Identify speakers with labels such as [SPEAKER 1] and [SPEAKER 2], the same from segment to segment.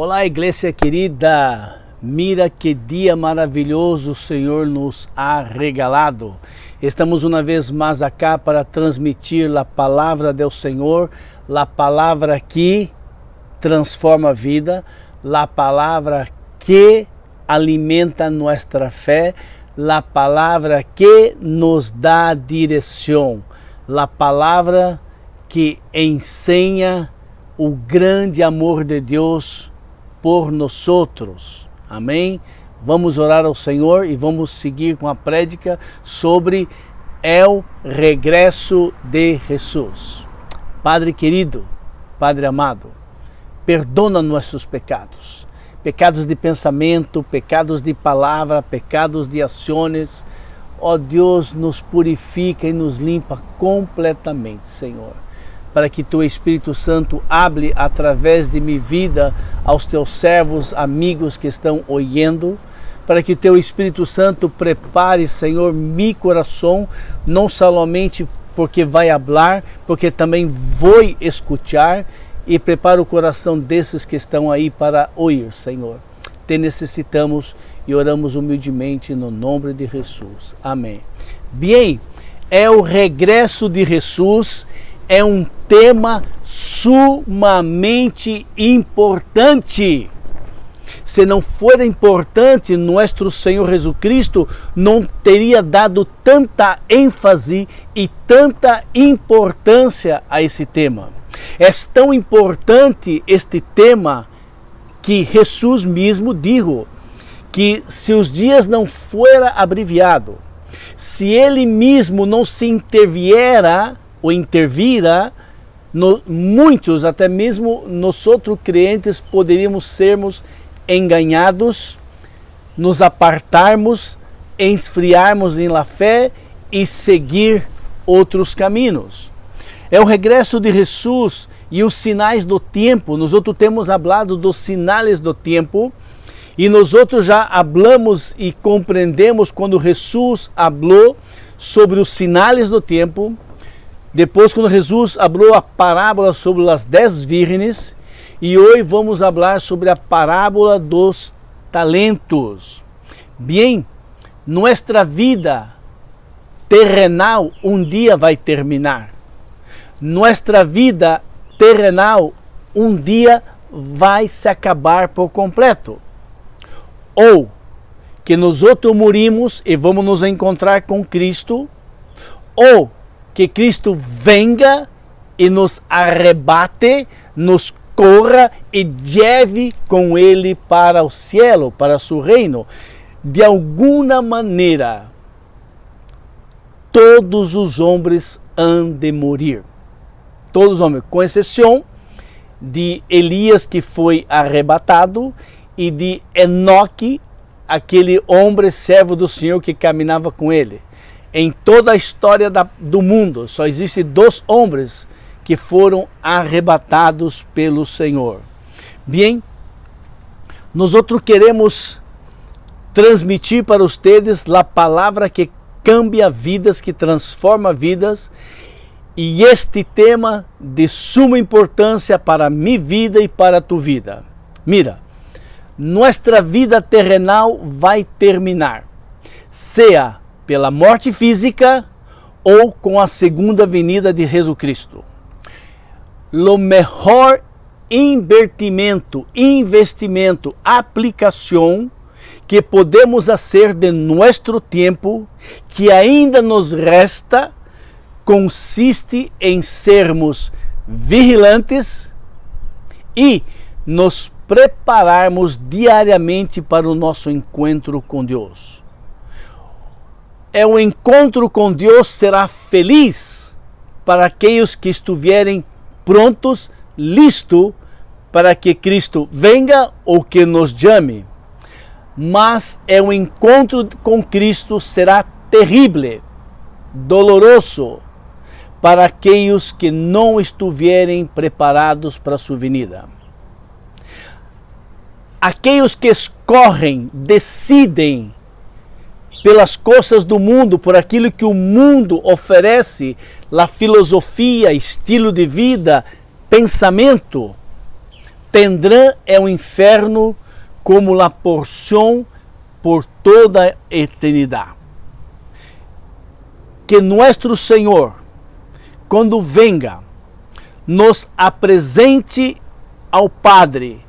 [SPEAKER 1] Olá, igreja querida, mira que dia maravilhoso o Senhor nos ha regalado. Estamos uma vez mais acá para transmitir a palavra do Senhor, a palavra que transforma a vida, a palavra que alimenta nossa fé, a palavra que nos dá direção, a palavra que ensina o grande amor de Deus por nós outros. Amém? Vamos orar ao Senhor e vamos seguir com a prédica sobre o regresso de Jesus. Padre querido, Padre amado, perdona nossos pecados. Pecados de pensamento, pecados de palavra, pecados de ações. Ó Deus, nos purifica e nos limpa completamente, Senhor, para que Teu Espírito Santo hable através de minha vida aos Teus servos, amigos que estão ouvindo, para que Teu Espírito Santo prepare, Senhor, meu coração, não somente porque vai falar, porque também vou escutar, e prepara o coração desses que estão aí para ouvir, Senhor. Te necessitamos e oramos humildemente no nome de Jesus. Amém. Bem, o regresso de Jesus é um tema sumamente importante. Se não for importante, nosso Senhor Jesus Cristo não teria dado tanta ênfase e tanta importância a esse tema. É tão importante este tema que Jesus mesmo disse que se os dias não fuera abreviado, se Ele mesmo não se intervira, muitos, até mesmo nós outros crentes, poderíamos sermos enganados, nos apartarmos, esfriarmos em la fé e seguir outros caminhos. É o regresso de Jesus e os sinais do tempo. Nós outros temos falado dos sinais do tempo e nós outros já hablamos e compreendemos quando Jesus falou sobre os sinais do tempo. Depois, quando Jesus falou a parábola sobre as 10 vírgenes, e hoje vamos falar sobre a parábola dos talentos. Bem, nossa vida terrenal um dia vai terminar. Nossa vida terrenal um dia vai se acabar por completo. Ou que nós outros morimos e vamos nos encontrar com Cristo, ou que Cristo venga e nos arrebate, nos corra e leve com Ele para o cielo, para seu reino. De alguma maneira, todos os homens hão de morrer. Todos os homens, com exceção de Elias, que foi arrebatado, e de Enoque, aquele homem servo do Senhor que caminhava com ele. Em toda a história do mundo, só existem 2 homens que foram arrebatados pelo Senhor. Bem, nós outros queremos transmitir para vocês a palavra que cambia vidas, que transforma vidas, e este tema de suma importância para a minha vida e para a tua vida. Mira, nossa vida terrenal vai terminar, seja pela morte física ou com a segunda vinda de Jesus Cristo. O melhor investimento, aplicação que podemos fazer de nosso tempo, que ainda nos resta, consiste em sermos vigilantes e nos prepararmos diariamente para o nosso encontro com Deus. O encontro com Deus será feliz para aqueles que estiverem prontos, listos para que Cristo venga ou que nos chame. Mas o encontro com Cristo será terrível, doloroso, para aqueles que não estiverem preparados para a sua vinda. Aqueles que escorrem, decidem pelas coisas do mundo, por aquilo que o mundo oferece, a filosofia, estilo de vida, pensamento, tendrán el inferno como la porción por toda eternidad. Que nuestro Senhor, quando venga, nos apresente ao Padre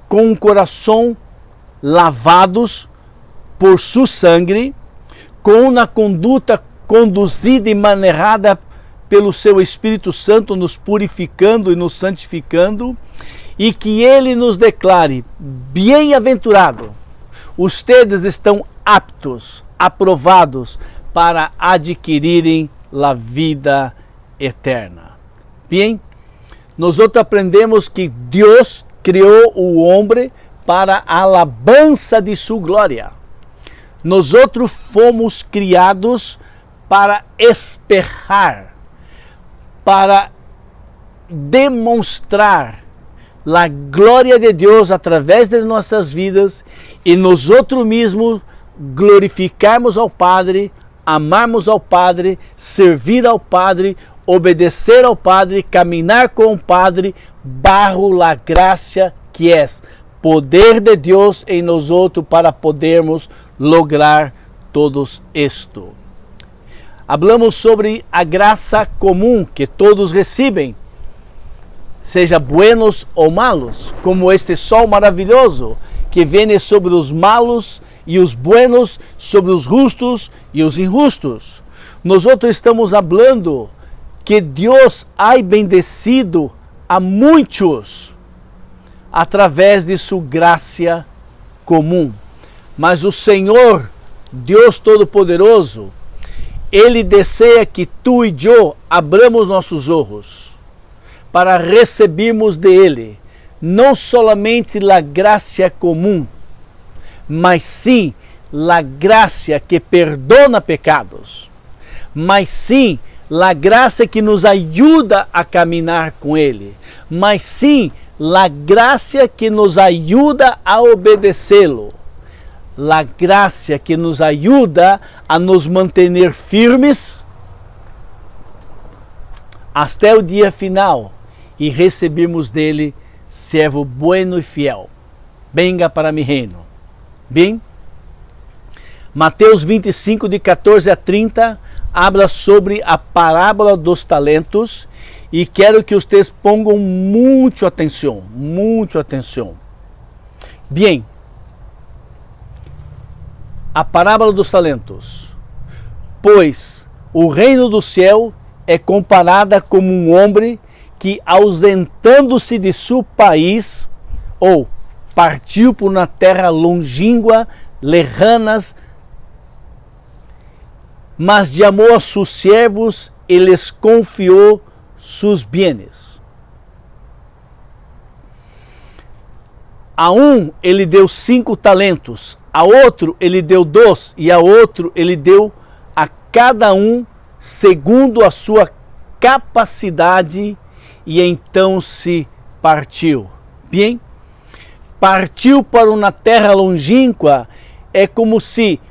[SPEAKER 1] com o coração lavados por sua sangue, com uma conduta conduzida e maneirada pelo seu Espírito Santo, nos purificando e nos santificando, e que Ele nos declare: bem-aventurado, ustedes estão aptos, aprovados para adquirirem a vida eterna. Bem, nós aprendemos que Deus criou o homem para a alabança de sua glória. Nós fomos criados para esperar, para demonstrar a glória de Deus através de nossas vidas e nós mesmos glorificarmos ao Padre, amarmos ao Padre, servir ao Padre, obedecer ao Padre, caminhar com o Padre, bajo a graça que é poder de Deus em nós para podermos lograr todos isto. Hablamos sobre a graça comum que todos recebem, seja buenos ou malos, como este sol maravilhoso que vem sobre os malos e os buenos, sobre os justos e os injustos. Nós estamos falando que Deus ha bendecido a muitos através de sua graça comum. Mas o Senhor, Deus Todo-Poderoso, Ele deseja que tu e eu abramos nossos olhos para recebermos de Ele não somente a graça comum, mas sim a graça que perdona pecados, mas sim a graça que nos ajuda a caminhar com Ele, mas sim a graça que nos ajuda a obedecê-lo, a graça que nos ajuda a nos manter firmes até o dia final e recebermos dele servo bueno e fiel. Venga para mi reino. Bem, Mateus 25, de 14 a 30, habla sobre a parábola dos talentos e quero que vocês ponham muita atenção, muita atenção. Bem, a parábola dos talentos. Pois o reino do céu é comparada como um homem que, ausentando-se de seu país, ou partiu por uma terra longínqua, lejanas, mas chamou a seus servos e lhes confiou seus bienes. A um ele deu 5 talentos, a outro ele deu 2 e a outro ele deu a cada um segundo a sua capacidade, e então se partiu. Bem, partiu para uma terra longínqua é como se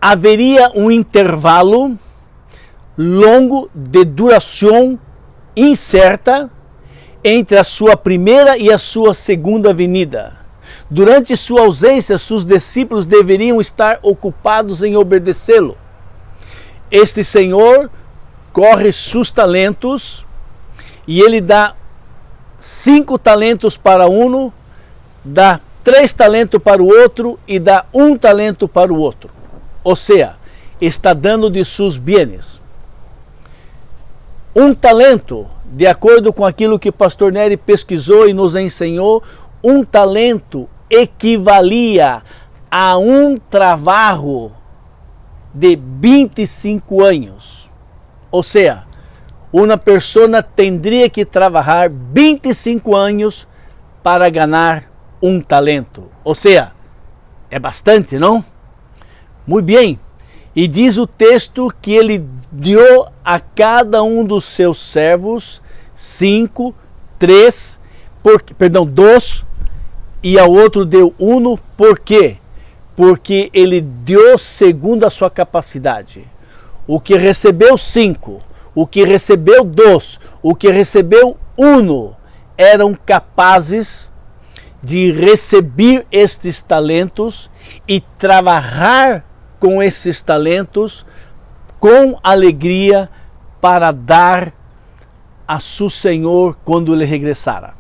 [SPEAKER 1] haveria um intervalo longo de duração incerta entre a sua primeira e a sua segunda vinda. Durante sua ausência, seus discípulos deveriam estar ocupados em obedecê-lo. Este Senhor corre seus talentos e ele dá 5 talentos para um, dá 3 talentos para o outro e dá 1 talento para o outro. Ou seja, está dando de seus bienes. 1 talento, de acordo com aquilo que o pastor Nery pesquisou e nos ensinou, 1 talento equivalia a um trabalho de 25 anos. Ou seja, uma pessoa teria que trabalhar 25 anos para ganhar 1 talento. Ou seja, é bastante, não? Muito bem. E diz o texto que ele deu a cada um dos seus servos 2, e ao outro deu 1. Por quê? Porque ele deu segundo a sua capacidade. O que recebeu 5, o que recebeu 2, o que recebeu 1, eram capazes de receber estes talentos e trabalhar com esses talentos com alegria para dar a seu Senhor quando ele regressara.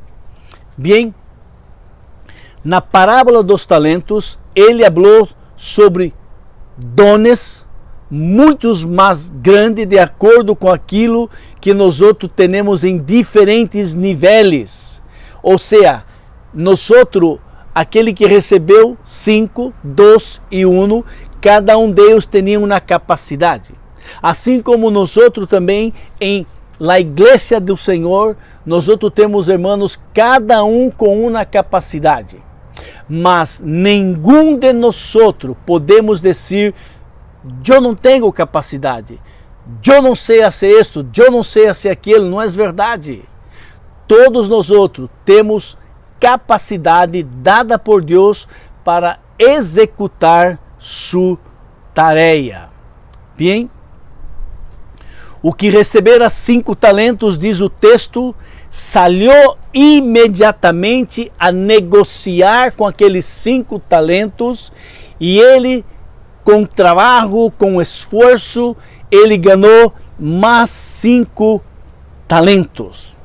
[SPEAKER 1] Bem, na parábola dos talentos, ele falou sobre dones muitos mais grandes de acordo com aquilo que nós outros temos em diferentes níveis. Ou seja, nós outros, aquele que recebeu 5, 2 e 1, cada um deles tinha uma capacidade. Assim como nós outros também em la igreja do Senhor, nós outros temos irmãos, cada um com uma capacidade. Mas nenhum de nós outros podemos dizer: eu não tenho capacidade, eu não sei fazer isto, eu não sei fazer aquilo. Não é verdade. Todos nós outros temos capacidade dada por Deus para executar sua tarefa. Bem, o que recebera 5 talentos, diz o texto, saiu imediatamente a negociar com aqueles 5 talentos, e ele, com trabalho, com esforço, ele ganhou mais 5 talentos.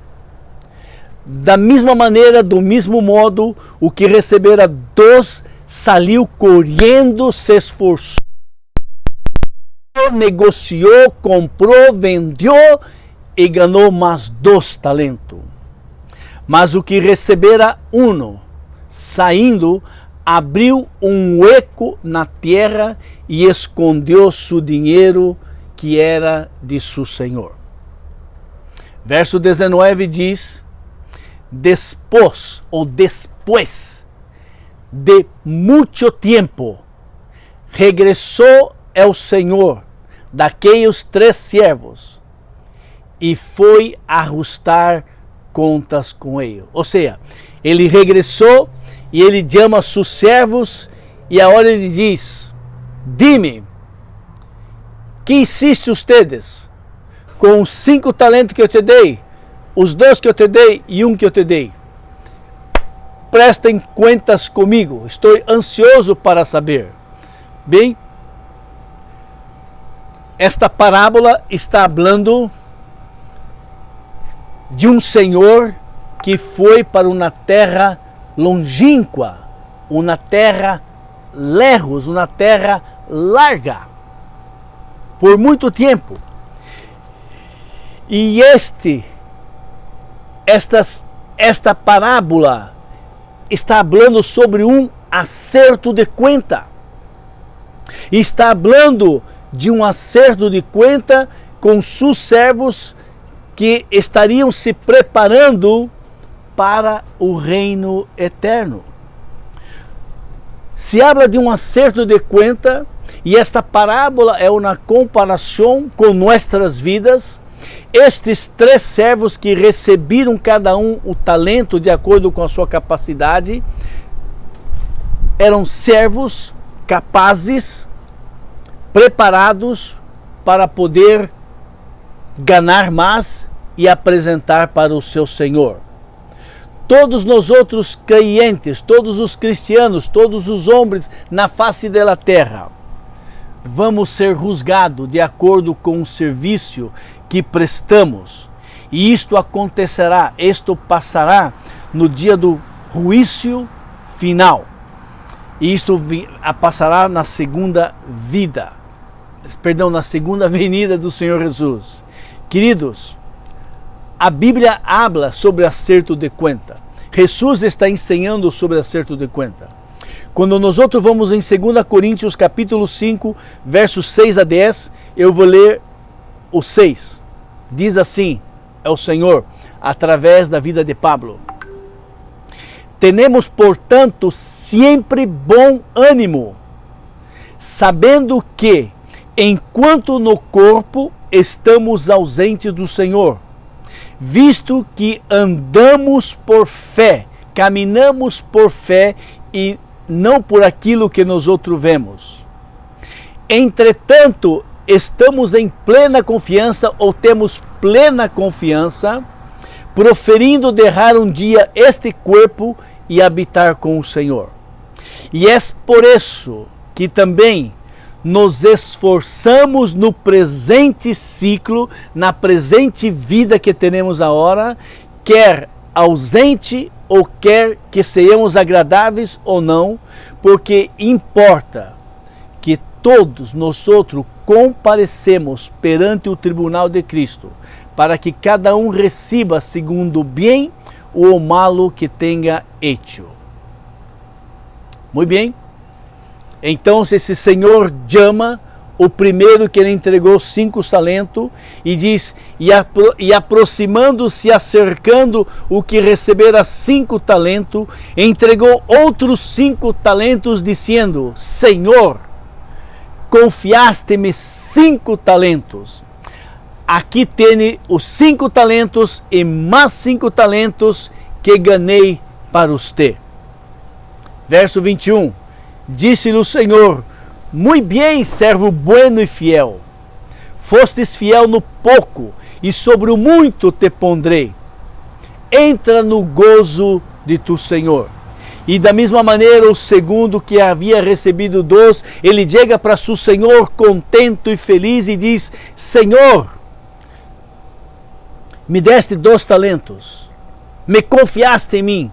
[SPEAKER 1] Da mesma maneira, do mesmo modo, o que recebera 2 saiu correndo, se esforçou, negociou, comprou, vendeu e ganhou mais 2 talentos. Mas o que recebera 1, saindo, abriu um hueco na terra e escondeu seu dinheiro que era de seu senhor. Verso 19 diz: después de muito tempo, regressou el Senhor daqueles 3 servos e foi ajustar contas com ele. Ou seja, ele regressou e ele chama seus servos e agora ele diz: dime, que hiciste ustedes com os 5 talentos que eu te dei, os 2 que eu te dei e 1 que eu te dei? Prestem contas comigo, estou ansioso para saber. Bem, esta parábola está falando de um senhor que foi para uma terra longínqua, uma terra lejos, uma terra larga, por muito tempo. E esta parábola está falando sobre um acerto de conta. Está falando de um acerto de conta com seus servos que estariam se preparando para o reino eterno. Se habla de um acerto de conta, e esta parábola é uma comparação com nossas vidas. Estes 3 servos que receberam cada um o talento de acordo com a sua capacidade, eram servos capazes, preparados para poder ganhar mais e apresentar para o seu Senhor. Todos nós outros crentes, todos os cristianos, todos os homens na face da terra, vamos ser julgados de acordo com o serviço que prestamos. E isto acontecerá, isto passará no dia do juízo final. E isto passará na segunda na segunda venida do Senhor Jesus. Queridos, a Bíblia habla sobre acerto de conta. Jesus está ensinando sobre acerto de conta. Quando nós outros vamos em 2 Coríntios capítulo 5, versos 6 a 10, eu vou ler o 6. Diz assim, é o Senhor, através da vida de Pablo: tenemos, portanto, sempre bom ânimo, sabendo que, enquanto no corpo estamos ausentes do Senhor, visto que andamos por fé, caminhamos por fé e não por aquilo que nós outros vemos. Entretanto, estamos em plena confiança, ou temos plena confiança, proferindo deixar um dia este corpo e habitar com o Senhor. E é por isso que também nos esforçamos no presente ciclo, na presente vida que temos agora, quer ausente ou quer que sejamos agradáveis ou não, porque importa que todos nós outros comparecemos perante o tribunal de Cristo, para que cada um receba segundo o bem ou o malo que tenha hecho. Muito bem. Então, se esse Senhor chama o primeiro que ele entregou 5 talentos e diz, e aproximando-se, acercando o que recebera 5 talentos, entregou outros 5 talentos, dizendo, Senhor, confiaste-me 5 talentos. Aqui tem os 5 talentos e mais 5 talentos que ganhei para você. Verso 21. Disse-lhe o Senhor, muito bem, servo bueno e fiel. Fostes fiel no pouco, e sobre o muito te pondrei. Entra no gozo de tu Senhor. E da mesma maneira, o segundo que havia recebido 2, ele chega para seu Senhor contento e feliz e diz, Senhor, me deste 2 talentos, me confiaste em mim.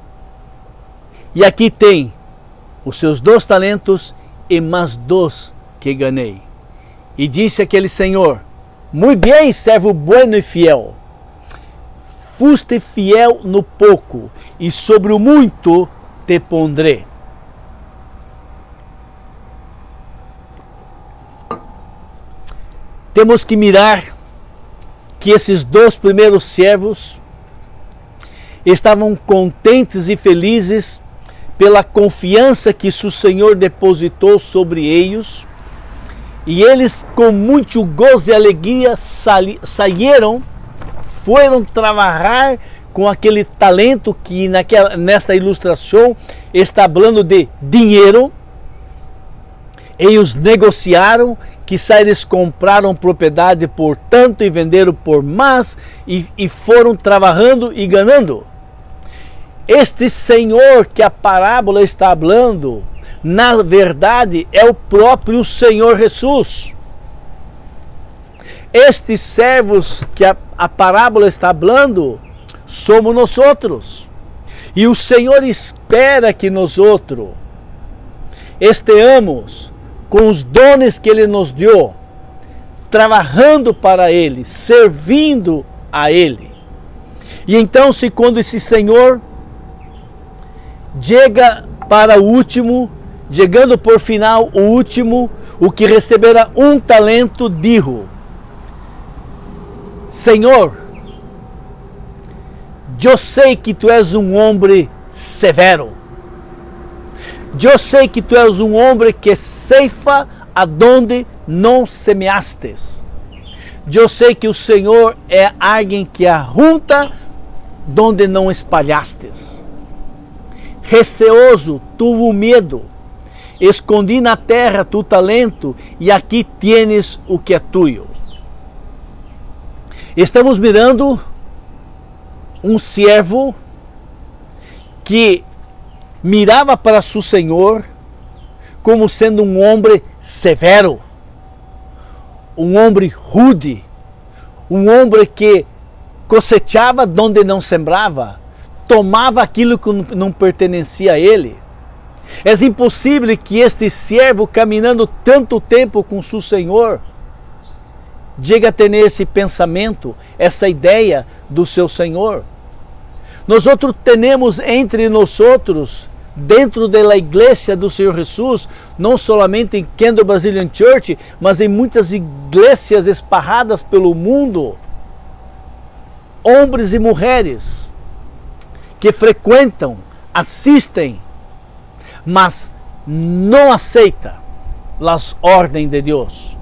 [SPEAKER 1] E aqui tem os seus 2 talentos e mais 2 que ganhei. E disse aquele Senhor, muito bem, servo bueno e fiel. Foste fiel no pouco, e sobre o muito te pondrei. Temos que mirar que esses 2 primeiros servos estavam contentes e felizes pela confiança que o Senhor depositou sobre eles, e eles com muito gozo e alegria saíram, foram trabalhar com aquele talento que nesta ilustração está falando de dinheiro. Eles negociaram, quizá eles compraram propriedade por tanto e venderam por mais, e foram trabalhando e ganhando. Este Senhor que a parábola está falando, na verdade, é o próprio Senhor Jesus. Estes servos que a parábola está falando, somos nós outros. E o Senhor espera que nós outros estejamos com os dons que Ele nos deu, trabalhando para Ele, servindo a Ele. E então, se quando esse Senhor chega para o último, chegando por final o último, o que recebera 1 talento, dijo, Senhor, eu sei que tu és um homem severo, eu sei que tu és um homem que ceifa aonde não semeastes, eu sei que o Senhor é alguém que ajunta donde não espalhastes. Receoso, tuvo medo, escondi na terra tu talento, e aqui tienes o que é tuyo. Estamos mirando um servo que mirava para seu Senhor como sendo um homem severo, um homem rude, um homem que cosechava donde não sembrava, tomava aquilo que não pertencia a ele. É impossível que este servo, caminhando tanto tempo com seu Senhor, chegue a ter esse pensamento, essa ideia do seu Senhor. Nós outros temos entre nós outros, dentro da igreja do Senhor Jesus, não somente em Kendall Brazilian Church, mas em muitas igrejas esparradas pelo mundo, homens e mulheres que frequentam, assistem, mas não aceitam as ordens de Deus.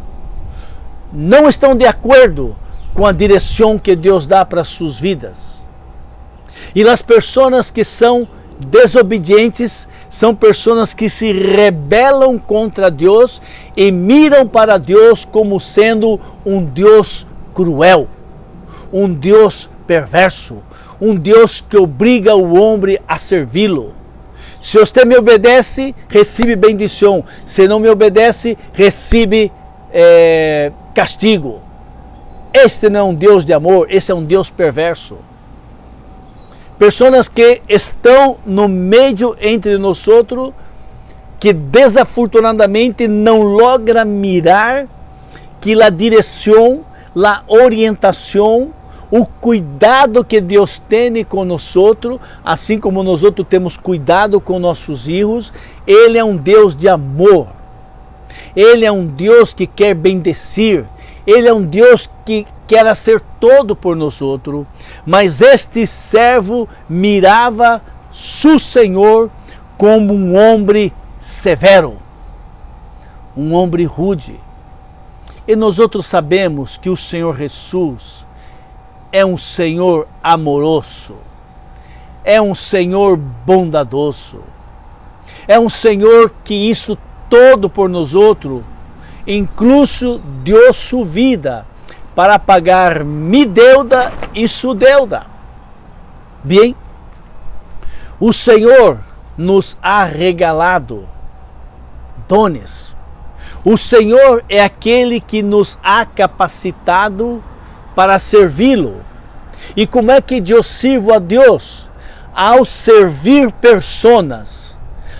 [SPEAKER 1] Não estão de acordo com a direção que Deus dá para suas vidas. E as pessoas que são desobedientes são pessoas que se rebelam contra Deus e miram para Deus como sendo um Deus cruel, um Deus perverso, um Deus que obriga o homem a servi-lo. Se você me obedece, recebe bendição. Se não me obedece, recebe castigo. Este não é um Deus de amor, esse é um Deus perverso. Pessoas que estão no meio entre nós outros, que desafortunadamente não logra mirar que a direção, a orientação, o cuidado que Deus tem com nós, assim como nós temos cuidado com nossos filhos, Ele é um Deus de amor. Ele é um Deus que quer bendecir. Ele é um Deus que quer ser todo por nós outros, mas este servo mirava seu Senhor como um homem severo, um homem rude. E nós outros sabemos que o Senhor Jesus é um Senhor amoroso, é um Senhor bondadoso, é um Senhor que isso todo por nós outros, incluso deu sua vida para pagar minha deuda e sua deuda. Bem, o Senhor nos ha regalado dones. O Senhor é aquele que nos ha capacitado para servi-lo. E como é que eu sirvo a Deus? Ao servir pessoas.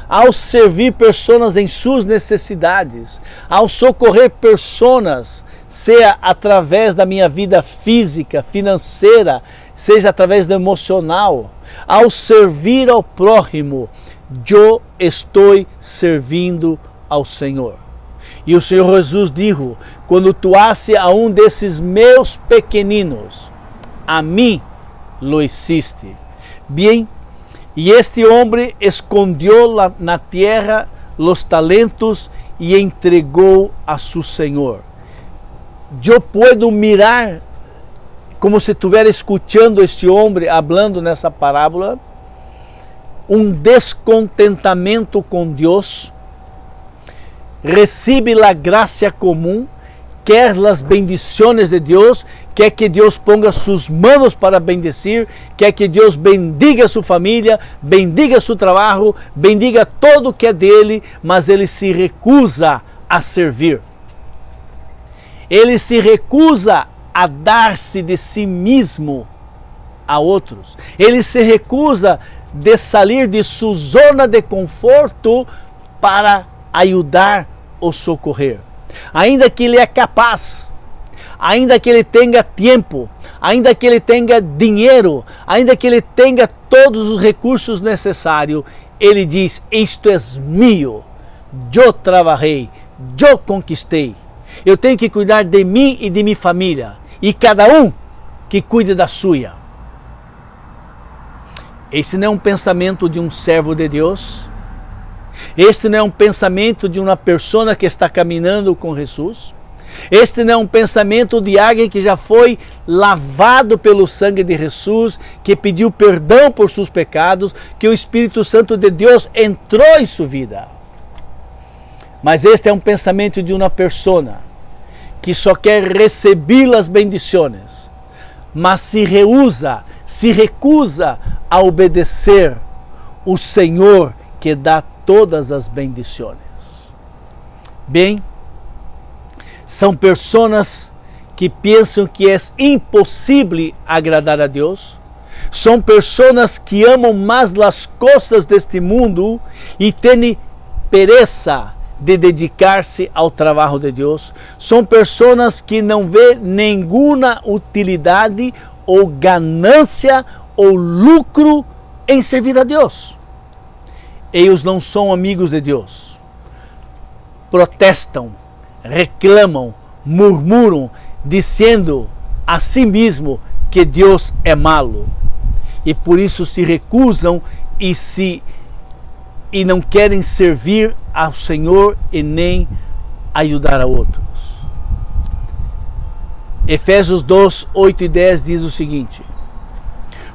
[SPEAKER 1] Ao servir pessoas em suas necessidades. Ao socorrer pessoas, seja através da minha vida física, financeira, seja através do emocional. Ao servir ao próximo, eu estou servindo ao Senhor. E o Senhor Jesus disse, quando tu haces a um desses meus pequeninos, a mim lo hiciste. Bem, e este homem escondeu na terra os talentos e entregou a seu Senhor. Eu posso mirar, como se estivesse escutando este homem falando nessa parábola, um descontentamento com Deus, recebe a graça comum, quer as bendições de Deus, quer que Deus ponga suas mãos para bendecir, quer que Deus bendiga sua família, bendiga seu trabalho, bendiga todo o que é dele, mas ele se recusa a servir. Ele se recusa a dar-se de si mesmo a outros. Ele se recusa de sair de sua zona de conforto para ajudar ou socorrer. Ainda que ele é capaz, ainda que ele tenha tempo, ainda que ele tenha dinheiro, ainda que ele tenha todos os recursos necessários, ele diz, isto é meu, eu trabalhei, eu conquistei. Eu tenho que cuidar de mim e de minha família. E cada um que cuide da sua. Esse não é um pensamento de um servo de Deus. Este não é um pensamento de uma pessoa que está caminhando com Jesus. Este não é um pensamento de alguém que já foi lavado pelo sangue de Jesus, que pediu perdão por seus pecados, que o Espírito Santo de Deus entrou em sua vida. Mas este é um pensamento de uma pessoa que só quer receber as bendições, mas se recusa a obedecer o Senhor que dá todas as bendições. Bem, são pessoas que pensam que é impossível agradar a Deus, são pessoas que amam mais as coisas deste mundo e têm pereza de dedicar-se ao trabalho de Deus, são pessoas que não vê nenhuma utilidade ou ganância ou lucro em servir a Deus. Eles não são amigos de Deus. Protestam, reclamam, murmuram, dizendo a si mesmo que Deus é malo. E por isso se recusam e não querem servir ao Senhor e nem ajudar a outros. Efésios 2, 8 e 10 diz o seguinte: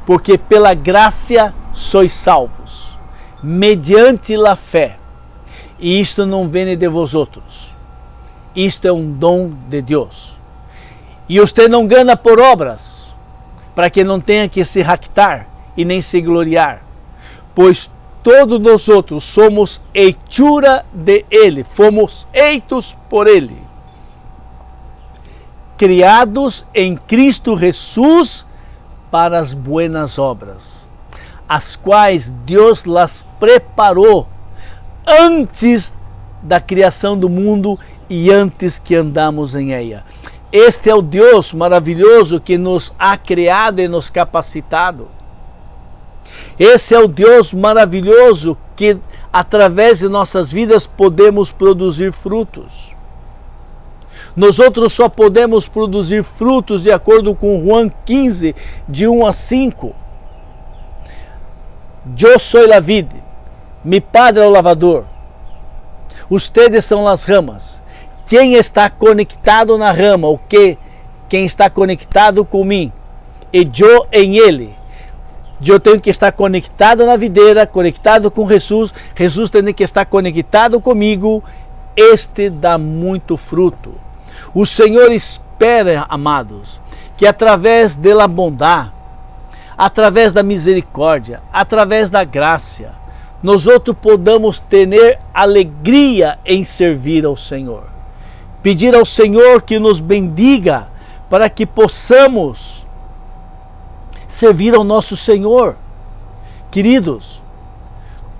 [SPEAKER 1] porque pela graça sois salvos, mediante a fé, e isto não vem de vosotros, isto é um dom de Deus. E você não ganha por obras, para que não tenha que se jactar e nem se gloriar, pois todos nós outros somos hechura de Ele, fomos feitos por Ele, criados em Cristo Jesus para as buenas obras, as quais Deus las preparou antes da criação do mundo e antes que andamos em ela. Este é o Deus maravilhoso que nos ha criado e nos capacitado. Esse é o Deus maravilhoso que, através de nossas vidas, podemos produzir frutos. Nós outros só podemos produzir frutos de acordo com João 15, de 1 a 5. Eu sou a vide, mi Padre é o lavador, ustedes são as ramas. Quem está conectado na rama, o que? Quem está conectado com mim, e eu em ele. Eu tenho que estar conectado na videira, conectado com Jesus. Jesus tem que estar conectado comigo. Este dá muito fruto. O Senhor espera, amados, que através da bondade, através da misericórdia, através da graça, nós outros podamos ter alegria em servir ao Senhor. Pedir ao Senhor que nos bendiga para que possamos servir ao nosso Senhor. Queridos,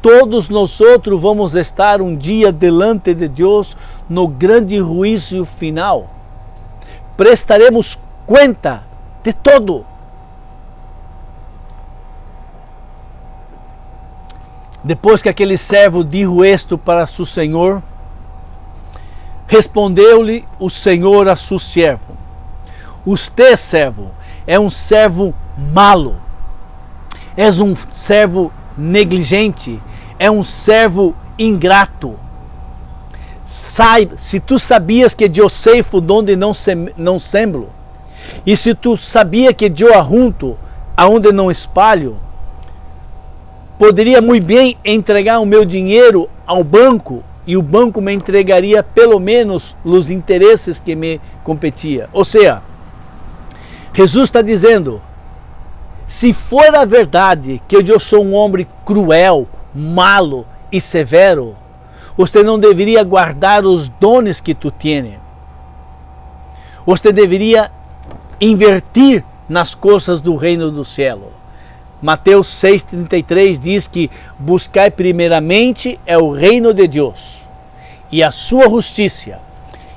[SPEAKER 1] todos nós outros vamos estar um dia delante de Deus no grande juízo final. Prestaremos conta de todo. Depois que aquele servo dijo isto para seu senhor, respondeu-lhe o Senhor a seu servo: Usted, servo, é um servo malo, és um servo negligente, é um servo ingrato. Se tu sabias que eu ceifo donde não sembro, e se tu sabia que eu arrunto aonde não espalho, poderia muito bem entregar o meu dinheiro ao banco e o banco me entregaria pelo menos os interesses que me competia. Ou seja, Jesus está dizendo, se for a verdade que eu sou um homem cruel, malo e severo, você não deveria guardar os dons que tu tens. Você deveria invertir nas coisas do reino do céu. Mateus 6,33 diz que buscai primeiramente o reino de Deus e a sua justiça,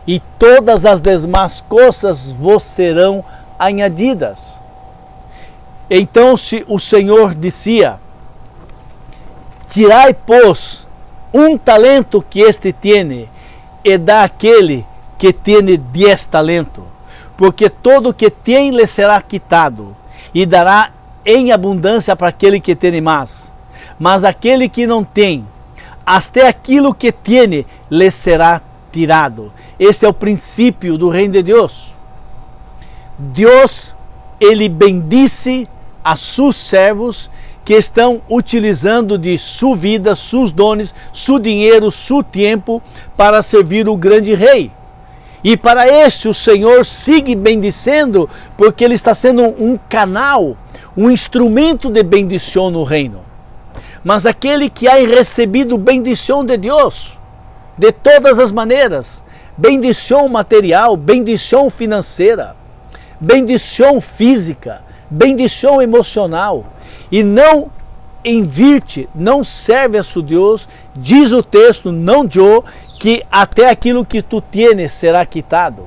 [SPEAKER 1] e todas as demais coisas vos serão añadidas. Então se o Senhor dizia, tirai, pois, um talento que este tiene e dá aquele que tiene 10 talentos, porque todo que tem lhe será quitado, e dará em abundância para aquele que tem mais. Mas aquele que não tem, até aquilo que tem lhe será tirado. Esse é o princípio do reino de Deus. Deus, ele bendice a seus servos que estão utilizando de sua vida, seus dons, seu dinheiro, seu tempo para servir o grande rei. E para este o Senhor sigue bendicendo, porque ele está sendo um canal, um instrumento de bendição no reino. Mas aquele que ha recebido bendição de Deus, de todas as maneiras, bendição material, bendição financeira, bendição física, bendição emocional, e não invirte, não serve a seu Deus, diz o texto, não eu, que até aquilo que tu tienes será quitado.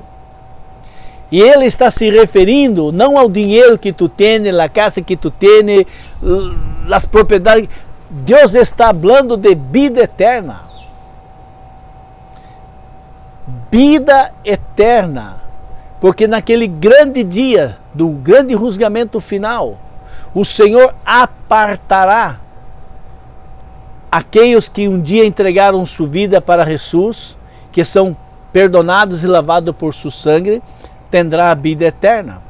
[SPEAKER 1] E ele está se referindo não ao dinheiro que tu tienes, a casa que tu tienes, as propriedades. Deus está falando de vida eterna. Vida eterna. Porque naquele grande dia, do grande julgamento final, o Senhor apartará aqueles que um dia entregaram sua vida para Jesus, que são perdonados e lavados por seu sangue, terá a vida eterna.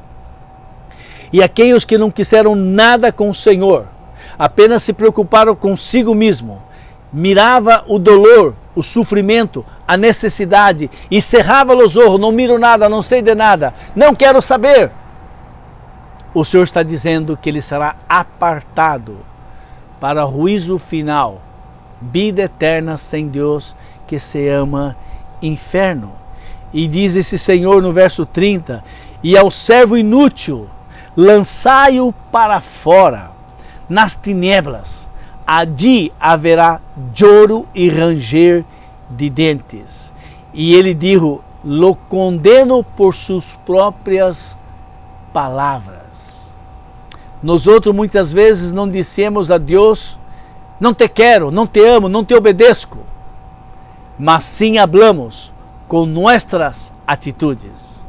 [SPEAKER 1] E aqueles que não quiseram nada com o Senhor, apenas se preocuparam consigo mesmo, mirava o dolor, o sofrimento, a necessidade e cerrava os olhos, não miro nada, não sei de nada, não quero saber. O Senhor está dizendo que ele será apartado para o juízo final. Vida eterna sem Deus, que se ama inferno. E diz esse Senhor no verso 30, e ao servo inútil, lançai-o para fora, nas tinieblas, ali haverá choro e ranger de dentes. E ele dijo, lo condeno por suas próprias palavras. Nós outros muitas vezes não dissemos a Deus, não te quero, não te amo, não te obedeço, mas sim hablamos com nossas atitudes.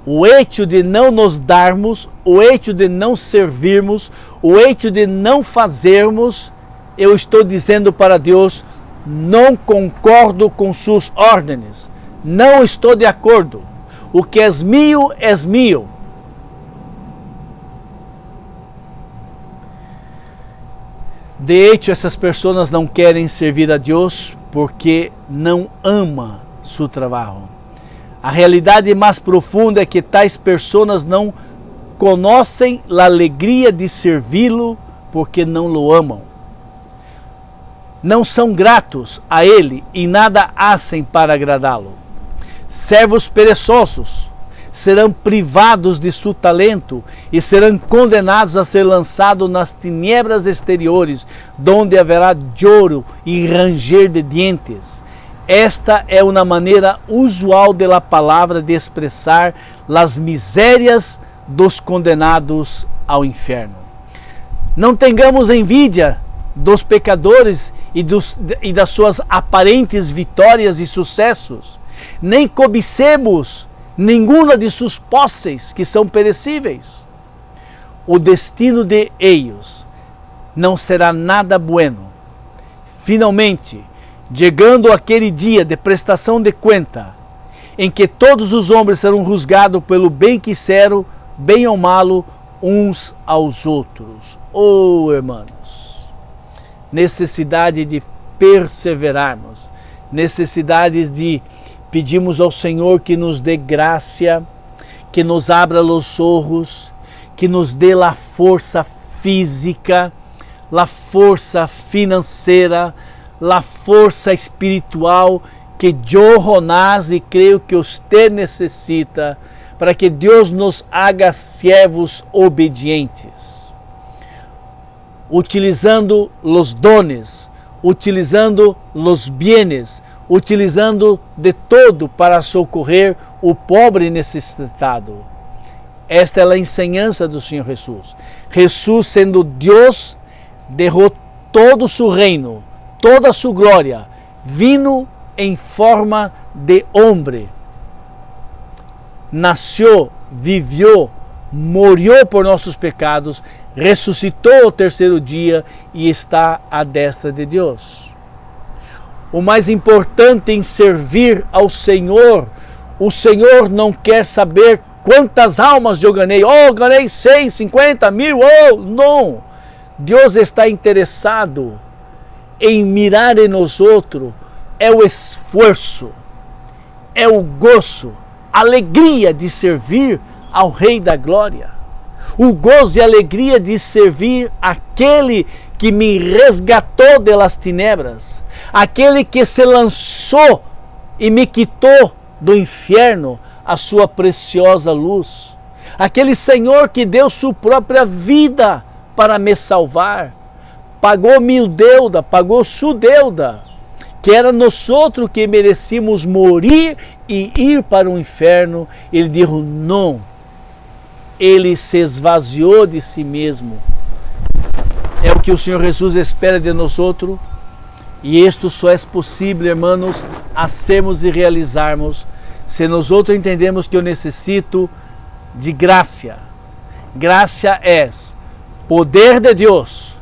[SPEAKER 1] O hecho de não nos darmos, o hecho de não servirmos, o hecho de não fazermos, eu estou dizendo para Deus, não concordo com suas ordens, não estou de acordo. O que é meu é meu. De hecho, essas pessoas não querem servir a Deus porque não amam seu trabalho. A realidade mais profunda é que tais pessoas não conhecem a alegria de servi-lo porque não o amam. Não são gratos a ele e nada fazem para agradá-lo. Servos perezosos serão privados de seu talento e serão condenados a ser lançados nas tinieblas exteriores, onde haverá choro e ranger de dentes. Esta é uma maneira usual da palavra de expressar as misérias dos condenados ao inferno. Não tenhamos envidia dos pecadores e das suas aparentes vitórias e sucessos, nem cobicemos nenhuma de suas posses que são perecíveis. O destino de eles não será nada bueno. Finalmente, chegando aquele dia de prestação de conta, em que todos os homens serão julgados pelo bem que fizeram, bem ou malo, uns aos outros. Oh, irmãos, necessidade de perseverarmos, necessidade de pedirmos ao Senhor que nos dê graça, que nos abra os olhos, que nos dê a força física, a força financeira, a força espiritual que eu, Jonás, e creio que você necessita, para que Deus nos haga servos obedientes, utilizando os dones, utilizando os bienes, utilizando de todo para socorrer o pobre necessitado. Esta é a enseñança do Senhor Jesus. Jesus, sendo Deus, derrou todo o seu reino, toda a sua glória, vindo em forma de homem. Nasceu, viveu, morreu por nossos pecados, ressuscitou ao terceiro dia e está à destra de Deus. O mais importante em servir ao Senhor, o Senhor não quer saber quantas almas eu ganhei. Oh, ganhei 100, 50, 1000, oh, não. Deus está interessado em mirar em nós outros, é o esforço, é o gozo, a alegria de servir ao Rei da Glória. O gozo e a alegria de servir aquele que me resgatou das tinieblas, aquele que se lançou e me quitou do inferno a sua preciosa luz, aquele Senhor que deu sua própria vida para me salvar, pagou minha deuda, pagou sua deuda, que era nós outros que merecíamos morrer e ir para o inferno. Ele disse não, ele se esvaziou de si mesmo. É o que o Senhor Jesus espera de nós outros, e isto só é possível, irmãos, a sermos e realizarmos se nós outros entendemos que eu necessito de graça. Graça é poder de Deus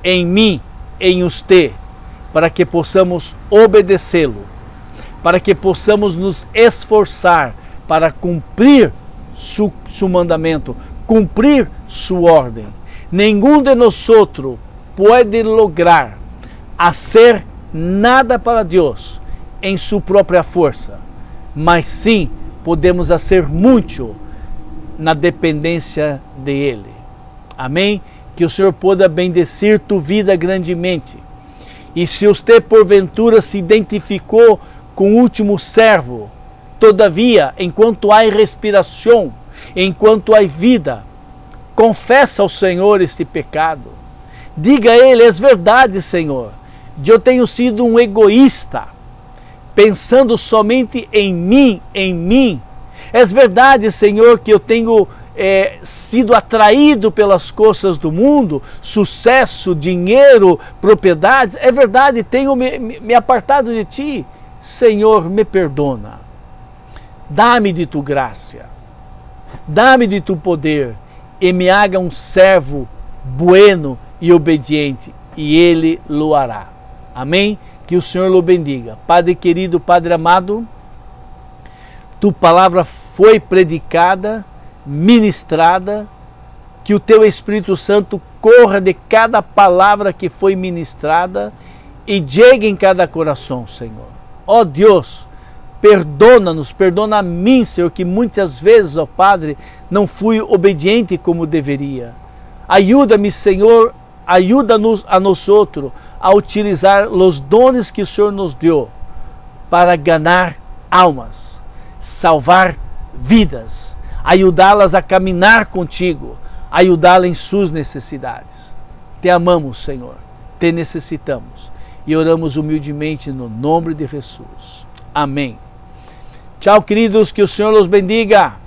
[SPEAKER 1] em mim, em você, para que possamos obedecê-lo, para que possamos nos esforçar para cumprir seu mandamento, cumprir sua ordem. Nenhum de nós outros pode lograr fazer nada para Deus em sua própria força, mas sim podemos fazer muito na dependência de Ele. Amém? que o Senhor possa bendecir tu vida grandemente. E se você porventura se identificou com o último servo, todavia, enquanto há respiração, enquanto há vida, confessa ao Senhor este pecado. Diga a Ele, é verdade, Senhor, eu tenho sido um egoísta, pensando somente em mim. É verdade, Senhor, que eu tenho sido atraído pelas coisas do mundo, sucesso, dinheiro, propriedades. É verdade, tenho me apartado de Ti. Senhor, me perdona. Dá-me de Tu graça. Dá-me de Tu poder e me haga um servo bueno e obediente, e Ele lo hará. Amém? Que o Senhor lo bendiga. Padre querido, Padre amado, Tu palavra foi predicada, ministrada, que o Teu Espírito Santo corra de cada palavra que foi ministrada e chegue em cada coração, Senhor. Ó Deus, perdona-nos, perdona a mim, Senhor, que muitas vezes, ó Padre, não fui obediente como deveria. Ajuda-me, Senhor, ajuda-nos a nós outros a utilizar os dons que o Senhor nos deu para ganhar almas, salvar vidas, ajudá-las a caminhar contigo, ajudá-las em suas necessidades. Te amamos, Senhor, te necessitamos e oramos humildemente no nome de Jesus. Amém. Tchau, queridos, que o Senhor os bendiga.